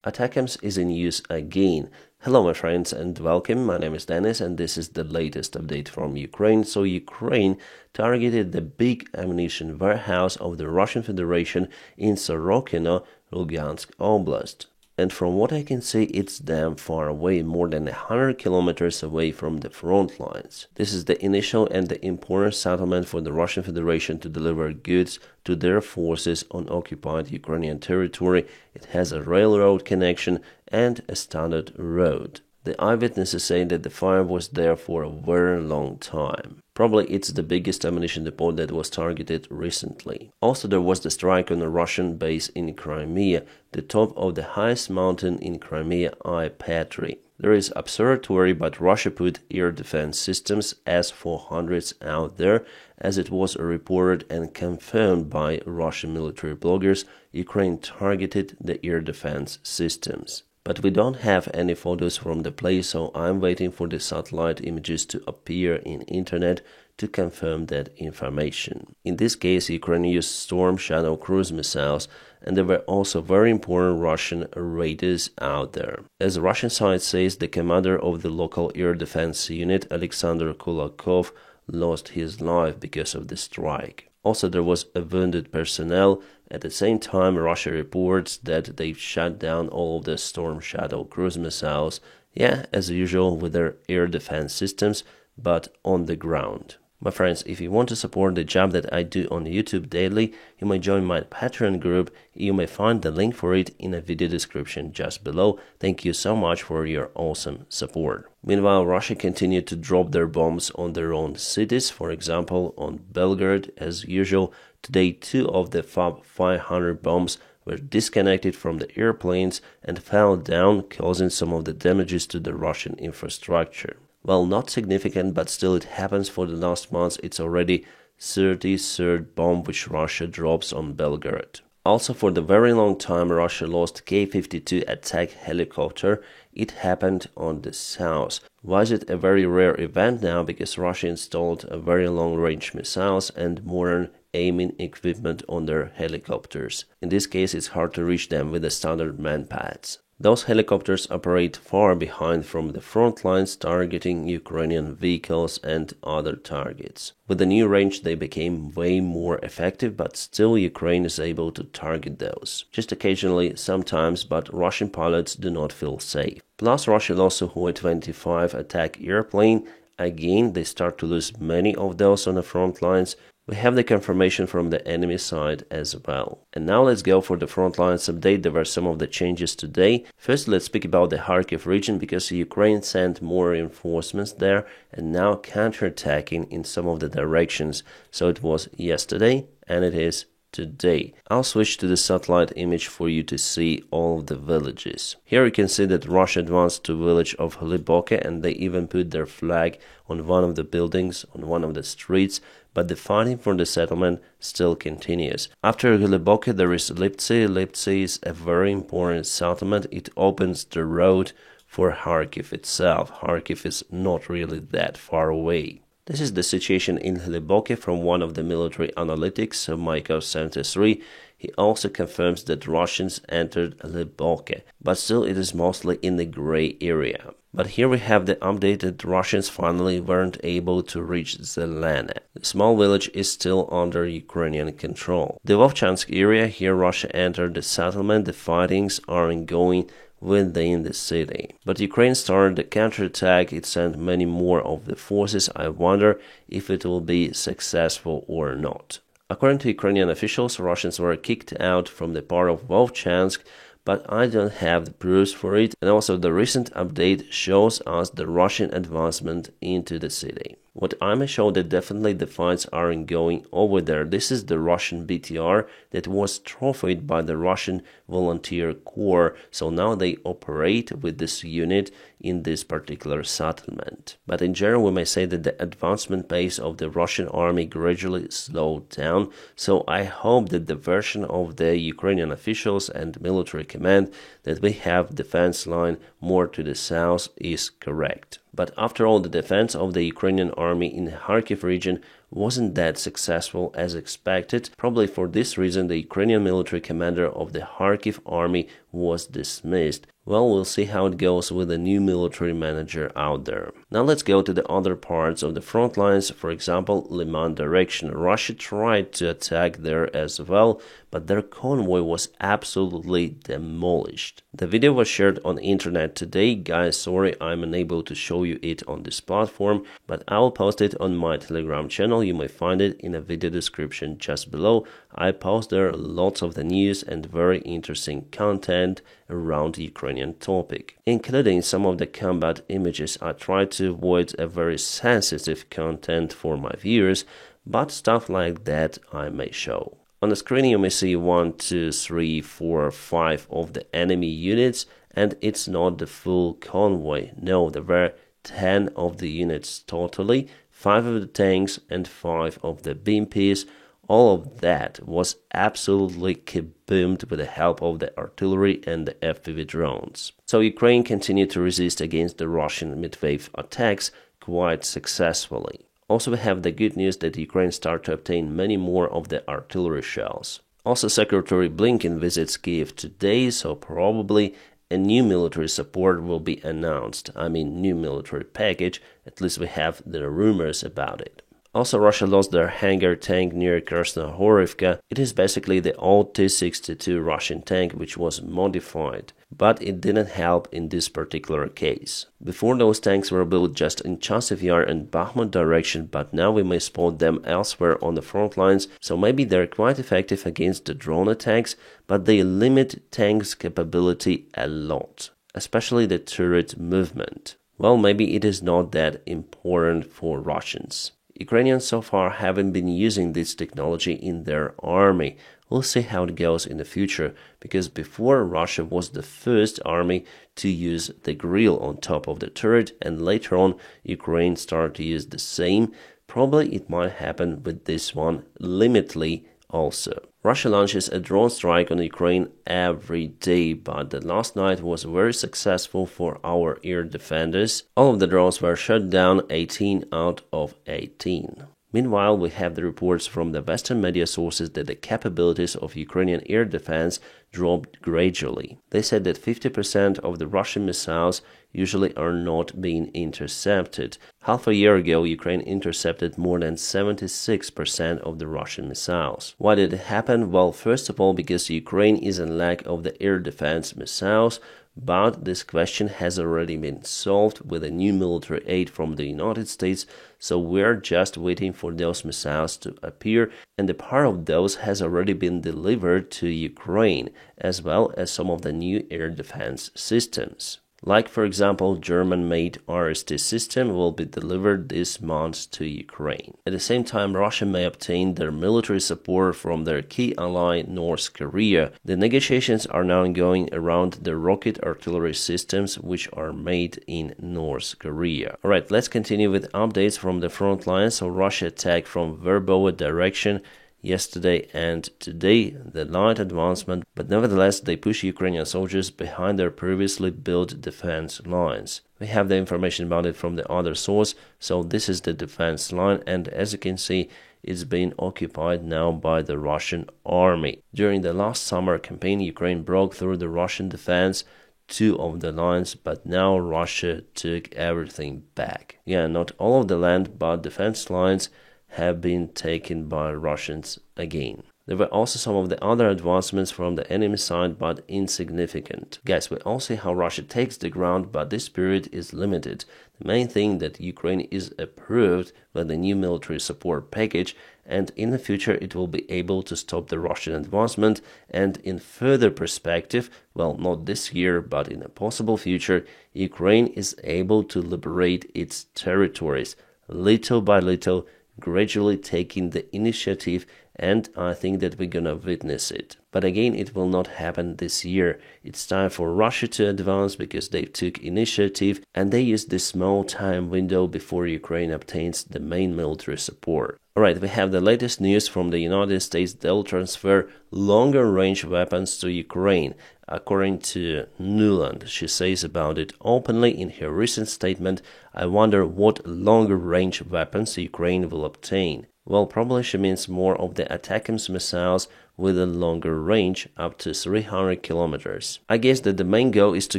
ATACMS is in use again. Hello my friends and welcome, my name is Dennis and this is the latest update from Ukraine. So Ukraine targeted the big ammunition warehouse of the Russian Federation in Sorokino, Luhansk Oblast. And from what I can see, it's damn far away, more than 100 kilometers away from the front lines. This is the initial and the important settlement for the Russian Federation to deliver goods to their forces on occupied Ukrainian territory. It has a railroad connection and a standard road. The eyewitnesses say that the fire was there for a very long time. Probably it's the biggest ammunition depot that was targeted recently. Also, there was the strike on a Russian base in Crimea, the top of the highest mountain in Crimea, Patry. There is observatory, but Russia put air defense systems S-400s out there, as it was reported and confirmed by Russian military bloggers. Ukraine targeted the air defense systems. But we don't have any photos from the place, so I'm waiting for the satellite images to appear in internet to confirm that information. In this case, Ukraine used Storm Shadow cruise missiles, and there were also very important Russian raiders out there. As the Russian side says, the commander of the local air defense unit, Alexander Kulakov, lost his life because of the strike. Also, there was a wounded personnel. At the same time, Russia reports that they've shut down all of the Storm Shadow cruise missiles, as usual with their air defense systems, but on the ground. My friends, if you want to support the job that I do on YouTube daily, you may join my Patreon group. You may find the link for it in the video description just below. Thank you so much for your awesome support. Meanwhile, Russia continued to drop their bombs on their own cities, for example, on Belgrade as usual. Today, 2 of the FAB-500 bombs were disconnected from the airplanes and fell down, causing some of the damages to the Russian infrastructure. Well, not significant, but still it happens. For the last month. It's already 33rd bomb which Russia drops on Belgrade. Also, for the very long time, Russia lost K-52 attack helicopter. It happened on the south. Why is it a very rare event now? Because Russia installed a very long-range missiles and modern aiming equipment on their helicopters. In this case, it's hard to reach them with the standard manpads. Those helicopters operate far behind from the front lines, targeting Ukrainian vehicles and other targets. With the new range, they became way more effective, but still Ukraine is able to target those. Just occasionally, sometimes, but Russian pilots do not feel safe. Plus, Russia lost a Hu-25 attack airplane. Again, they start to lose many of those on the front lines. We have the confirmation from the enemy side as well. And now let's go for the front lines update. There were some of the changes today. First, let's speak about the Kharkiv region, because Ukraine sent more reinforcements there and now counterattacking in some of the directions. So it was yesterday and it is today. I'll switch to the satellite image for you to see all of the villages. Here you can see that Russia advanced to the village of Hliboke, and they even put their flag on one of the buildings, on one of the streets, but the fighting for the settlement still continues. After Hliboke there is Liptsi. Liptsi is a very important settlement. It opens the road for Kharkiv itself. Kharkiv is not really that far away. This is the situation in Hliboke from one of the military analytics, Maiko 73. He also confirms that Russians entered Hliboke, but still it is mostly in the gray area. But here we have the update that Russians finally weren't able to reach Zelena. The small village is still under Ukrainian control. The Vovchansk area, here Russia entered the settlement. The fightings are ongoing within the city. But Ukraine started the counterattack. It sent many more of the forces. I wonder if it will be successful or not. According to Ukrainian officials, Russians were kicked out from the part of Vovchansk, but I don't have the proofs for it. And also the recent update shows us the Russian advancement into the city. What I may show that definitely the fights are ongoing over there. This is the Russian BTR that was trophied by the Russian Volunteer Corps. So now they operate with this unit in this particular settlement. But in general, we may say that the advancement pace of the Russian army gradually slowed down. So I hope that the version of the Ukrainian officials and military command that we have defense line more to the south is correct. But after all, the defense of the Ukrainian army in the Kharkiv region wasn't that successful as expected. Probably for this reason, the Ukrainian military commander of the Kharkiv army was dismissed. Well, we'll see how it goes with the new military manager out there. Now let's go to the other parts of the front lines. For example, Liman direction. Russia tried to attack there as well, but their convoy was absolutely demolished. The video was shared on the internet today. Guys, sorry I'm unable to show you it on this platform, but I will post it on my Telegram channel. You may find it in a video description just below. I post there lots of the news and very interesting content around the Ukrainian topic, including some of the combat images. I try to avoid a very sensitive content for my viewers, but stuff like that I may show. On the screen you may see 1, 2, 3, 4, 5 of the enemy units, and it's not the full convoy. No, there were 10 of the units totally, 5 of the tanks and 5 of the BMPs. All of that was absolutely kaboomed with the help of the artillery and the FPV drones. So Ukraine continued to resist against the Russian mid-wave attacks quite successfully. Also, we have the good news that Ukraine started to obtain many more of the artillery shells. Also, Secretary Blinken visits Kiev today, so probably a new military support will be announced. I mean, new military package, at least we have the rumors about it. Also, Russia lost their hangar tank near Krasnohorivka. It is basically the old T-62 Russian tank which was modified, but it didn't help in this particular case. Before, those tanks were built just in Chasiv Yar and Bakhmut direction, but now we may spot them elsewhere on the front lines, so maybe they're quite effective against the drone attacks, but they limit tanks' capability a lot, especially the turret movement. Well, maybe it is not that important for Russians. Ukrainians so far haven't been using this technology in their army. We'll see how it goes in the future, because before Russia was the first army to use the grill on top of the turret, and later on Ukraine started to use the same. Probably it might happen with this one limitedly also. Russia launches a drone strike on Ukraine every day, but the last night was very successful for our air defenders. All of the drones were shot down, 18 out of 18. Meanwhile, we have the reports from the Western media sources that the capabilities of Ukrainian air defense dropped gradually. They said that 50% of the Russian missiles usually are not being intercepted. Half a year ago, Ukraine intercepted more than 76% of the Russian missiles. Why did it happen? Well, first of all, because Ukraine is in lack of the air defense missiles, but this question has already been solved with a new military aid from the United States, so we're just waiting for those missiles to appear, and a part of those has already been delivered to Ukraine, as well as some of the new air defense systems. Like, for example, German-made RST system will be delivered this month to Ukraine. At the same time, Russia may obtain their military support from their key ally North Korea. The negotiations are now ongoing around the rocket artillery systems which are made in North Korea. Alright, let's continue with updates from the front line. So Russia attacked from Verbovo direction yesterday and today, the light advancement, but nevertheless they push Ukrainian soldiers behind their previously built defense lines. We have the information about it from the other source, so this is the defense line, and as you can see, it's being occupied now by the Russian army. During the last summer campaign, Ukraine broke through the Russian defense, 2 of the lines, but now Russia took everything back. Yeah, not all of the land, but defense lines have been taken by Russians again. There were also some of the other advancements from the enemy side, but insignificant. Guys, we all see how Russia takes the ground, but this period is limited. The main thing that Ukraine is approved with the new military support package, and in the future it will be able to stop the Russian advancement, and in further perspective, well, not this year, but in a possible future, Ukraine is able to liberate its territories, little by little, gradually taking the initiative, and I think that we're gonna witness it. But again, it will not happen this year. It's time for Russia to advance because they took initiative and they used this small time window before Ukraine obtains the main military support. Alright, we have the latest news from the United States. They'll transfer longer range weapons to Ukraine. According to Nuland, she says about it openly in her recent statement, "I wonder what longer-range weapons Ukraine will obtain." Well, probably she means more of the ATACMS missiles with a longer range, up to 300 kilometers. I guess that the main goal is to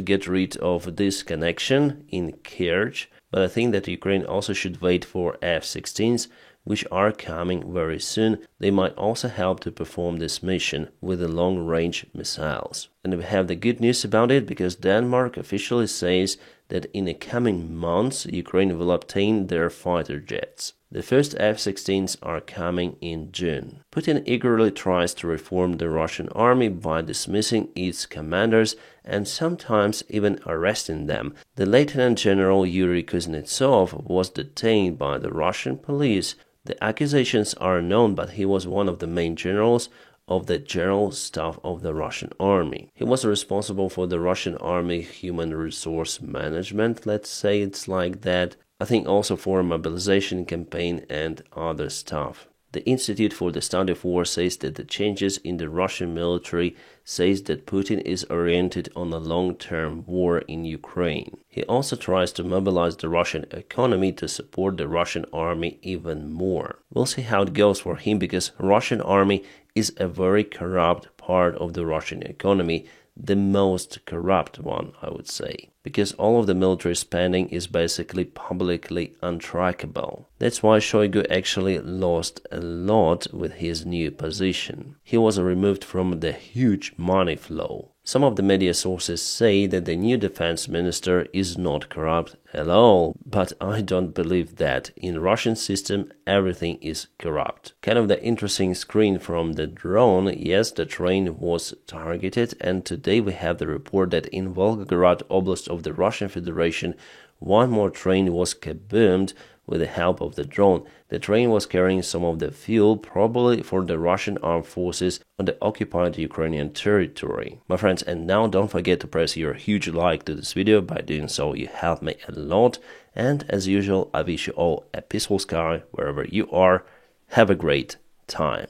get rid of this connection in Kerch, but I think that Ukraine also should wait for F-16s, which are coming very soon. They might also help to perform this mission with the long-range missiles. And we have the good news about it, because Denmark officially says that in the coming months Ukraine will obtain their fighter jets. The first F-16s are coming in June. Putin eagerly tries to reform the Russian army by dismissing its commanders and sometimes even arresting them. The Lieutenant General Yuri Kuznetsov was detained by the Russian police. The accusations are known, but he was one of the main generals of the general staff of the Russian army. He was responsible for the Russian army human resource management, let's say it's like that. I think also for a mobilization campaign and other stuff. The Institute for the Study of War says that the changes in the Russian military says that Putin is oriented on a long-term war in Ukraine. He also tries to mobilize the Russian economy to support the Russian army even more. We'll see how it goes for him, because Russian army is a very corrupt part of the Russian economy, the most corrupt one, I would say, because all of the military spending is basically publicly untrackable. That's why Shoigu actually lost a lot with his new position. He was removed from the huge money flow. Some of the media sources say that the new defense minister is not corrupt at all, but I don't believe that. In Russian system, everything is corrupt. Kind of the interesting screen from the drone. Yes, the train was targeted, and today we have the report that in Volgograd Oblast of the Russian Federation, one more train was kaboomed with the help of the drone. The train was carrying some of the fuel, probably for the Russian armed forces on the occupied Ukrainian territory. My friends, and now don't forget to press your huge like to this video. By doing so, you help me a lot. And as usual, I wish you all a peaceful sky wherever you are. Have a great time.